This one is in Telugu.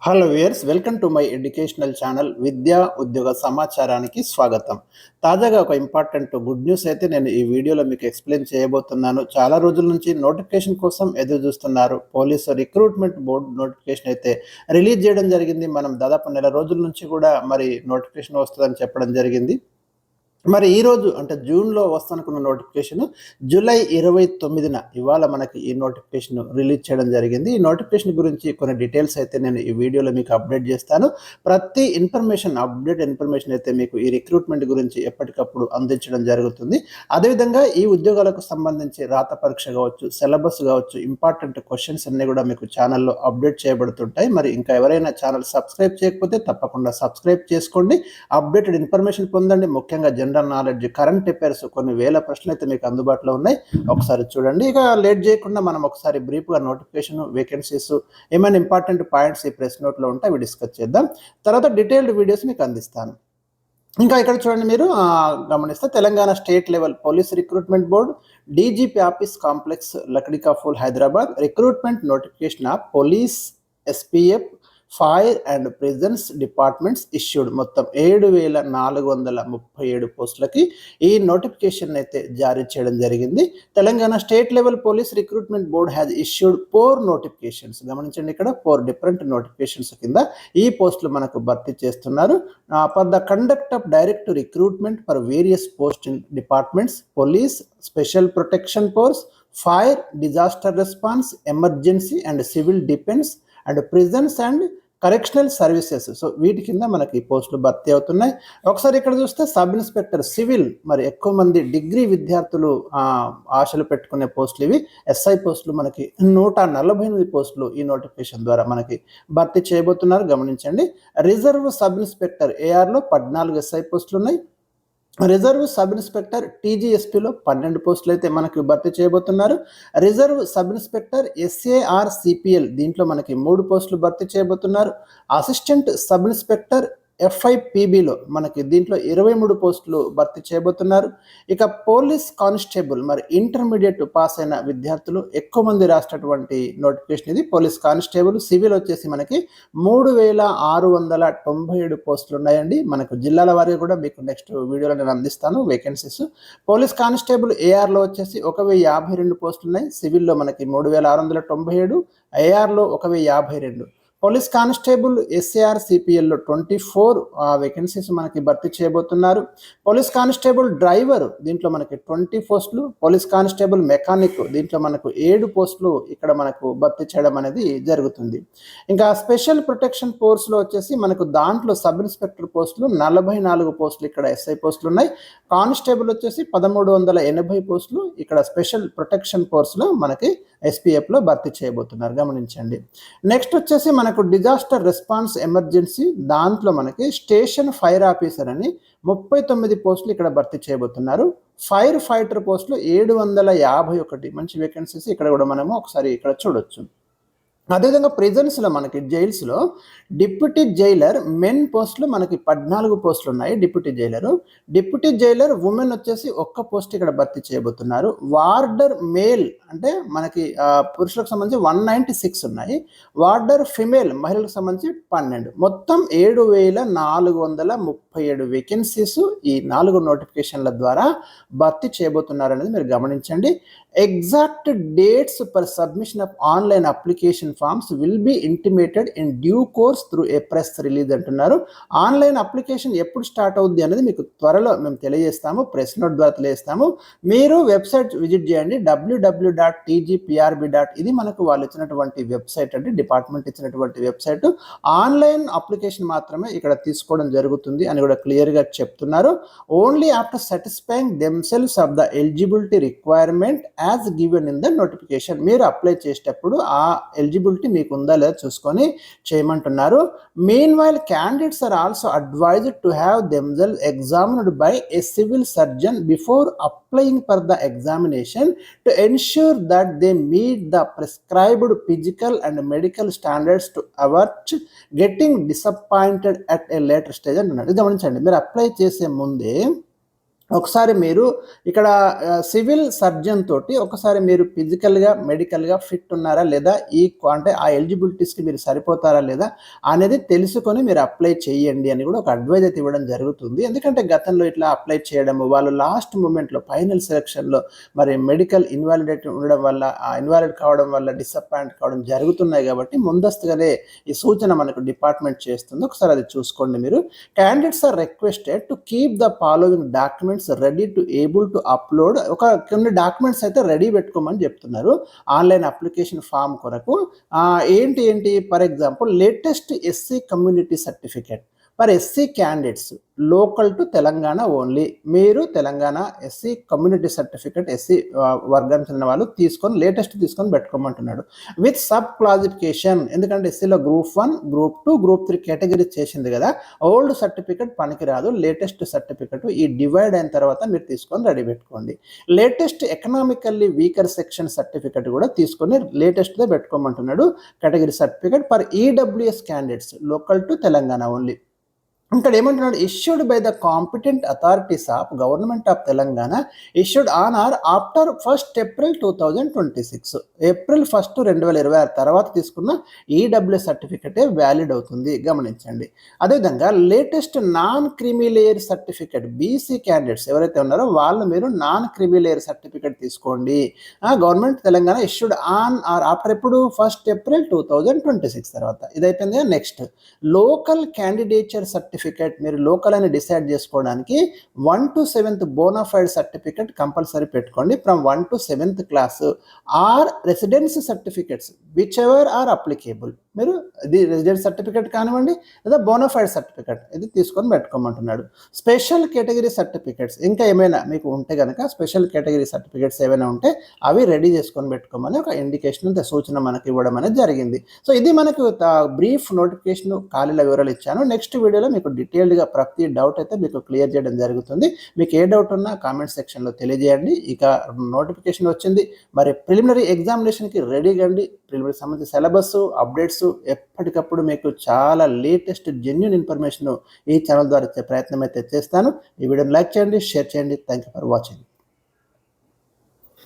Hello viewers, welcome to my educational channel విద్యా ఉద్యోగ సమాచారానికి స్వాగతం. తాజాగా ఒక ఇంపార్టెంట్ గుడ్ న్యూస్ అయితే నేను ఈ వీడియోలో మీకు ఎక్స్ప్లెయిన్ చేయబోతున్నాను. చాలా రోజుల నుంచి నోటిఫికేషన్ కోసం ఎదురు చూస్తున్నారు. పోలీసు రిక్రూట్మెంట్ బోర్డు నోటిఫికేషన్ అయితే రిలీజ్ చేయడం జరిగింది. మనం దాదాపు నెల రోజుల నుంచి కూడా నోటిఫికేషన్ వస్తుందని చెప్పడం జరిగింది. ఈరోజు అంటే జూన్లో వస్తానుకున్న నోటిఫికేషన్ జూలై 29న ఇవాళ మనకి ఈ నోటిఫికేషన్ రిలీజ్ చేయడం జరిగింది. ఈ నోటిఫికేషన్ గురించి కొన్ని డీటెయిల్స్ అయితే నేను ఈ వీడియోలో మీకు అప్డేట్ చేస్తాను. ప్రతి అప్డేట్ ఇన్ఫర్మేషన్ అయితే మీకు ఈ రిక్రూట్మెంట్ గురించి ఎప్పటికప్పుడు అందించడం జరుగుతుంది. అదేవిధంగా ఈ ఉద్యోగాలకు సంబంధించి రాత పరీక్ష కావచ్చు, సిలబస్ కావచ్చు, ఇంపార్టెంట్ క్వశ్చన్స్ అన్నీ కూడా మీకు ఛానల్లో అప్డేట్ చేయబడుతుంటాయి. ఇంకా ఎవరైనా ఛానల్ సబ్స్క్రైబ్ చేయకపోతే తప్పకుండా సబ్స్క్రైబ్ చేసుకోండి. అప్డేటెడ్ ఇన్ఫర్మేషన్ పొందండి. ముఖ్యంగా జనరల్ నాలెడ్జ్, కరెంట్ అఫైర్స్ కొన్ని వేల ప్రశ్నలు అయితే మీకు అందుబాటులో ఉన్నాయి. ఒకసారి చూడండి. ఇక లేట్ చేయకుండా మనం ఒకసారి బ్రీఫ్గా నోటిఫికేషన్, వేకెన్సీస్, ఏమైనా ఇంపార్టెంట్ పాయింట్స్ ఈ ప్రెస్ నోట్లో ఉంటే అవి డిస్కస్ చేద్దాం. తర్వాత డీటెయిల్డ్ వీడియోస్ మీకు అందిస్తాను. ఇంకా ఇక్కడ చూడండి, మీరు గమనిస్తే Telangana state level police recruitment board DGP office complex Lakdika Pul Hyderabad recruitment notification of police, SPF, fire and prisons departments issued. మొత్తం 7,437 పోస్టులకి ఈ నోటిఫికేషన్ అయితే జారీ చేయడం జరిగింది. Telangana state level police recruitment board has issued 4 notifications. గమనించండి, ఇక్కడ 4 డిఫరెంట్ నోటిఫికేషన్స్ కింద ఈ పోస్టులు మనకు భర్తీ చేస్తున్నారు. For the conduct of direct recruitment for various post in departments, police, special protection force, fire, disaster response, emergency and civil defence and prisons and correctional services. So వీటి కింద మనకి పోస్టులు భర్తీ అవుతున్నాయి. ఒకసారి ఇక్కడ చూస్తే సబ్ ఇన్స్పెక్టర్ సివిల్, ఎక్కువ మంది డిగ్రీ విద్యార్థులు ఆశలు పెట్టుకునే పోస్టులు ఇవి. ఎస్ఐ పోస్టులు మనకి 148 పోస్టులు ఈ నోటిఫికేషన్ ద్వారా మనకి భర్తీ చేయబోతున్నారు. గమనించండి, రిజర్వ్ సబ్ ఇన్స్పెక్టర్ ఏఆర్లో 14 ఎస్ఐ పోస్టులు ఉన్నాయి. రిజర్వ్ సబ్ ఇన్స్పెక్టర్ టీజీఎస్పీలో 12 పోస్టులు అయితే మనకి భర్తీ చేయబోతున్నారు. Reserve sub inspector SAR CPL దీంట్లో మనకి 3 పోస్టులు భర్తీ చేయబోతున్నారు. అసిస్టెంట్ సబ్ ఇన్స్పెక్టర్ ఎఫ్ఐపిబిలో మనకి దీంట్లో 23 పోస్టులు భర్తీ చేయబోతున్నారు. ఇక పోలీస్ కానిస్టేబుల్, ఇంటర్మీడియట్ పాస్ అయిన విద్యార్థులు ఎక్కువ మంది రాసినటువంటి నోటిఫికేషన్ ఇది. పోలీస్ కానిస్టేబుల్ సివిల్ వచ్చేసి మనకి 3,697 పోస్టులు ఉన్నాయండి. మనకు జిల్లాల వారీగా కూడా మీకు నెక్స్ట్ వీడియోలో నేను అందిస్తాను వేకెన్సీస్. పోలీస్ కానిస్టేబుల్ ఏఆర్లో వచ్చేసి 1,052 పోస్టులు ఉన్నాయి. సివిల్లో మనకి 3,697, ఏఆర్లో 1,052. పోలీస్ కానిస్టేబుల్ ఎస్ఏఆర్ సిపిఎల్లో 24 వేకెన్సీస్ మనకి భర్తీ చేయబోతున్నారు. పోలీస్ కానిస్టేబుల్ డ్రైవర్ దీంట్లో మనకి 20 పోస్టులు. పోలీస్ కానిస్టేబుల్ మెకానిక్ దీంట్లో మనకు 7 పోస్టులు ఇక్కడ మనకు భర్తీ చేయడం అనేది జరుగుతుంది. ఇంకా స్పెషల్ ప్రొటెక్షన్ ఫోర్స్లో వచ్చేసి మనకు దాంట్లో సబ్ ఇన్స్పెక్టర్ పోస్టులు 44 పోస్టులు ఇక్కడ ఎస్ఐ పోస్టులు ఉన్నాయి. కానిస్టేబుల్ వచ్చేసి 1,380 పోస్టులు ఇక్కడ స్పెషల్ ప్రొటెక్షన్ ఫోర్స్లో మనకి ఎస్పీఎఫ్లో భర్తీ చేయబోతున్నారు. గమనించండి. నెక్స్ట్ వచ్చేసి మనకు డిజాస్టర్ రెస్పాన్స్ ఎమర్జెన్సీ దాంట్లో మనకి స్టేషన్ ఫైర్ ఆఫీసర్ అని 39 పోస్టులు ఇక్కడ భర్తీ చేయబోతున్నారు. ఫైర్ ఫైటర్ పోస్టులు 751 మంచి వేకెన్సీస్ ఇక్కడ కూడా మనము ఒకసారి ఇక్కడ చూడొచ్చు. అదేవిధంగా ప్రిజన్స్లో మనకి జైల్స్లో డిప్యూటీ జైలర్ మెన్ పోస్టులు మనకి 14 పోస్టులు ఉన్నాయి. డిప్యూటీ జైలర్ ఉమెన్ వచ్చేసి 1 పోస్ట్ ఇక్కడ భర్తీ చేయబోతున్నారు. వార్డర్ మేల్ అంటే మనకి పురుషులకు సంబంధించి 196 ఉన్నాయి. వార్డర్ ఫిమేల్ మహిళలకు సంబంధించి 12. మొత్తం 7,437 వేకెన్సీస్ ఈ 4 నోటిఫికేషన్ల ద్వారా భర్తీ చేయబోతున్నారు అనేది మీరు గమనించండి. Exact dates for submission of online application forms will be intimated in due course through a press release అంటున్నారు. ఆన్లైన్ అప్లికేషన్ ఎప్పుడు స్టార్ట్ అవుద్ది అనేది మీకు త్వరలో మేము తెలియజేస్తాము, ప్రెస్ నోట్ ద్వారా తెలియజేస్తాము. మీరు వెబ్సైట్ విజిట్ చేయండి, www.tgprb. ఇది మనకు వాళ్ళు ఇచ్చినటువంటి వెబ్సైట్ అండి, డిపార్ట్మెంట్ ఇచ్చినటువంటి వెబ్సైట్. ఆన్లైన్ అప్లికేషన్ మాత్రమే ఇక్కడ తీసుకోవడం జరుగుతుంది అని కూడా క్లియర్గా చెప్తున్నారు. Only after satisfying themselves of the eligibility requirement as given in the notification. మీరు అప్లై చేసేటప్పుడు ఆ ఎలిజిబిలిటీ మీకు ఉందా లేదా చూసుకొని చేయమంటున్నారు. Meanwhile candidates are also advised to have themselves examined by a civil surgeon before applying for the examination to ensure that they meet the prescribed physical and medical standards to avert getting disappointed at a later stage అంటున్నారు. ఇది గమనించండి, మీరు అప్లై చేసే ముందే ఒకసారి మీరు ఇక్కడ సివిల్ సర్జన్ తోటి ఒకసారి మీరు ఫిజికల్‌గా, మెడికల్‌గా ఫిట్ ఉన్నారా లేదా? అంటే ఆ ఎలిజిబిలిటీస్‌కి మీరు సరిపోతారా లేదా? అనేది తెలుసుకొని మీరు అప్లై చేయండి అని కూడా ఒక అడ్వైజ్ అయితే ఇవ్వడం జరుగుతుంది. ఎందుకంటే గతంలో ఇట్లా అప్లై చేయడము, వాళ్ళు లాస్ట్ మొమెంట్‌లో ఫైనల్ సెలక్షన్‌లో మరి మెడికల్ ఇన్వాలిడేట్ ఉండడం వల్ల, ఇన్వాలిడ్ కావడం వల్ల డిసప్పాయింట్ కావడం జరుగుతున్నాయి కాబట్టి ముందస్తుగానే ఈ సూచన మనకు డిపార్ట్మెంట్ చేస్తుంది. ఒకసారి అది చూసుకోండి మీరు. Candidates are requested to keep the following documents ready to able to upload. కొన్ని డాక్యుమెంట్స్ అయితే రెడీ పెట్టుకోమని చెప్తున్నారు ఆన్లైన్ అప్లికేషన్ ఫామ్ కొరకు. ఏంటి for example latest SC community certificate for SC candidates local to Telangana only. మీరు Telangana SC community certificate SC వర్గానికి చెందిన వాళ్ళు లేటెస్ట్ తీసుకొని పెట్టుకోమంటున్నాడు విత్ సబ్ క్లాసిఫికేషన్. ఎందుకంటే ఎస్సీలో గ్రూప్ 1, గ్రూప్ 2, గ్రూప్ 3 కేటగిరీస్ చేసింది కదా. ఓల్డ్ సర్టిఫికేట్ పనికిరాదు, లేటెస్ట్ సర్టిఫికేట్ ఈ డివైడ్ అయిన తర్వాత మీరు తీసుకొని రెడీ పెట్టుకోండి. Latest economically weaker section certificate కూడా తీసుకొని లేటెస్ట్దే పెట్టుకోమంటున్నాడు category certificate for EWS candidates local to Telangana only. ఇక్కడ ఏమంటున్నాడు, issued by the competent authorities of government of Telangana issued on or after 1st April 2026. April 1, 2026 తర్వాత తీసుకున్న ఈడబ్ల్యూఎస్ సర్టిఫికేటే వ్యాలిడ్ అవుతుంది, గమనించండి. అదేవిధంగా latest non creamy layer certificate BC candidates ఎవరైతే ఉన్నారో వాళ్ళు మీరు నాన్ క్రిమిలేయర్ సర్టిఫికేట్ తీసుకోండి. Government Telangana issued on or after ఎప్పుడు 1st April 2026 తర్వాత. ఇదైపోయింది. Next local candidature certificate. మీరు లోకల్ అని డిసైడ్ చేసుకోవడానికి 1 to 7th bona fide certificate compulsory పెట్టుకోండి from 1 to 7th class or residence certificates whichever are applicable. మీరు ఇది రెసిడెన్స్ సర్టిఫికేట్ కానివ్వండి లేదా బోనాఫైడ్ సర్టిఫికేట్ ఇది తీసుకొని పెట్టుకోమంటున్నాడు. స్పెషల్ కేటగిరీ సర్టిఫికేట్స్ ఇంకా ఏమైనా మీకు ఉంటే కనుక స్పెషల్ కేటగిరీ సర్టిఫికేట్స్ ఏమైనా ఉంటే అవి రెడీ చేసుకొని పెట్టుకోమని ఒక ఇండికేషన్ సూచన మనకి ఇవ్వడం అనేది జరిగింది. సో ఇది మనకు బ్రీఫ్ నోటిఫికేషన్ ఖాళీల వివరాలు ఇచ్చాను. నెక్స్ట్ వీడియోలో మీకు డీటెయిల్డ్గా ప్రతి డౌట్ అయితే మీకు క్లియర్ చేయడం జరుగుతుంది. మీకు ఏ డౌట్ ఉన్నా కామెంట్ సెక్షన్లో తెలియజేయండి. ఇక నోటిఫికేషన్ వచ్చింది, మరి ప్రిలిమినరీ ఎగ్జామినేషన్కి రెడీగా అండి. ప్రిలిమినరీ సంబంధించిన సిలబస్ అప్డేట్స్ ఎప్పటికప్పుడు మీకు చాలా లేటెస్ట్ జెన్యూన్ ఇన్ఫర్మేషన్ ఈ ఛానల్ ద్వారా ఇచ్చే ప్రయత్నం అయితే చేస్తాను. ఈ వీడియోని లైక్ చేయండి, షేర్ చేయండి. Thank you for watching.